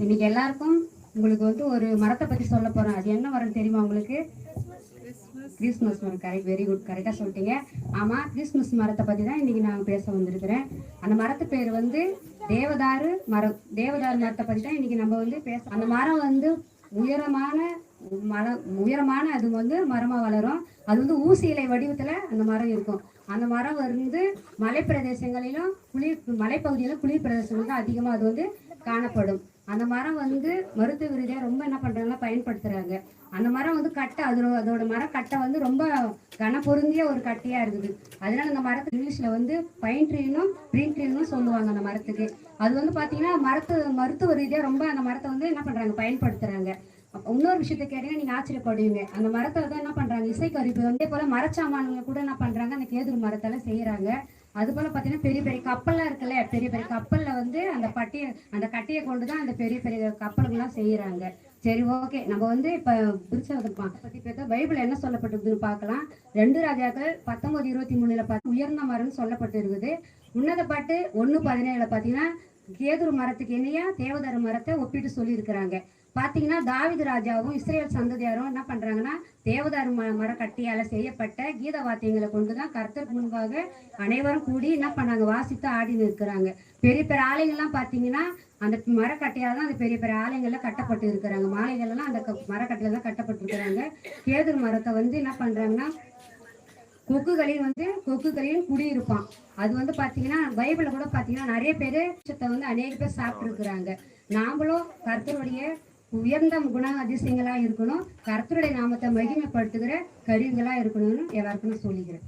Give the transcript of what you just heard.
இன்னைக்கு எல்லாருக்கும் உங்களுக்கு வந்து ஒரு மரத்தை பத்தி சொல்ல போறேன். அது என்ன மரம் தெரியுமா உங்களுக்கு? கிறிஸ்மஸ் மரம். கரெக்ட், வெரி குட், கரெக்டா சொல்லிட்டீங்க. ஆமா, கிறிஸ்மஸ் மரத்தை பத்தி தான் இன்னைக்கு நான் பேச வந்திருக்கிறேன். அந்த மரத்து பேர் வந்து தேவதாரு மரம். தேவதாரு மரத்தை பத்தி தான் இன்னைக்கு நம்ம வந்து பேச. அந்த மரம் வந்து உயரமான உயரமான அது வந்து மரமா வளரும். அது வந்து ஊசி இலை வடிவத்துல அந்த மரம் இருக்கும். அந்த மரம் வந்து மலை பிரதேசங்களிலும் மலைப்பகுதியிலும் குளிர் பிரதேசங்களும் தான் அதிகமாக அது வந்து காணப்படும். அந்த மரம் வந்து மருத்துவ ரீதியாக ரொம்ப என்ன பண்றாங்கன்னா பயன்படுத்துறாங்க. அந்த மரம் வந்து கட்டை அதோட மரம் கட்டை வந்து ரொம்ப கன பொருந்திய ஒரு கட்டையா இருக்குது. அதனால அந்த மரத்துக்கு இங்கிலீஷ்ல வந்து பைன் ட்ரீனும் ப்ரீன் ட்ரீனும் சொல்லுவாங்க அந்த மரத்துக்கு. அது வந்து பாத்தீங்கன்னா மருத்துவ ரீதியாக ரொம்ப அந்த மரத்தை வந்து என்ன பண்றாங்க பயன்படுத்துறாங்க. இன்னொரு விஷயத்த கேட்டீங்கன்னா நீங்க ஆச்சரியப்படுவீங்க. அந்த மரத்தை தான் என்ன பண்றாங்க இசைக்கருவி அதே போல மரச்சாமான்களை கூட என்ன பண்றாங்க அந்த கேதுரு மரத்தால செய்யறாங்க. அது போல பாத்தீங்கன்னா பெரிய பெரிய கப்பல்லாம் இருக்குல்ல, பெரிய பெரிய கப்பல்ல வந்து அந்த கட்டையை கொண்டுதான் அந்த பெரிய பெரிய கப்பல்கள்லாம் செய்யறாங்க. சரி, ஓகே, நம்ம வந்து இப்ப பத்தி பேச பைபிள் என்ன சொல்லப்பட்டிருக்குன்னு பார்க்கலாம். 2 ராஜாக்கள் 19:23 பார்த்து உயர்ந்த மரம் சொல்லப்பட்டு இருக்குது. உன்னத பாட்டு 1:17 பாத்தீங்கன்னா கேதுரு மரத்துக்கு இணையா தேவதாரு மரத்தை ஒப்பிட்டு சொல்லி இருக்கிறாங்க. பாத்தீங்கன்னா தாவீது ராஜாவும் இஸ்ரேல் சந்ததியாரும் என்ன பண்றாங்கன்னா தேவதாரு மர கட்டியால செய்யப்பட்ட கீத வாத்தியங்களை கொண்டுதான் கர்த்தருக்கு முன்பாக அனைவரும் கூடி என்ன பண்ணாங்க வாசித்து ஆடின்னு இருக்கிறாங்க. பெரிய பெரிய ஆலயங்கள்லாம் பாத்தீங்கன்னா அந்த மரக்கட்டையால தான் அந்த பெரிய பெரிய ஆலயங்கள்ல கட்டப்பட்டு இருக்கிறாங்க. மாலைகள் எல்லாம் அந்த மரக்கட்டையில தான் கட்டப்பட்டு இருக்கிறாங்க. கேதுரு மரத்தை வந்து என்ன பண்றாங்கன்னா கொக்குகளின் குடியிருப்பான். அது வந்து பாத்தீங்கன்னா பைபிள்ல கூட பாத்தீங்கன்னா நிறைய பேரு வந்து அநேக பேர் சாப்பிட்டு இருக்கிறாங்க. நாமளும் கர்த்தருடைய உயர்ந்த குண அதிசயங்களா இருக்கணும், கர்த்தருடைய நாமத்தை மகிமைப்படுத்துகிற கருவிகளா இருக்கணும்னு எல்லாருக்கும் சொல்லிக்கிறேன்.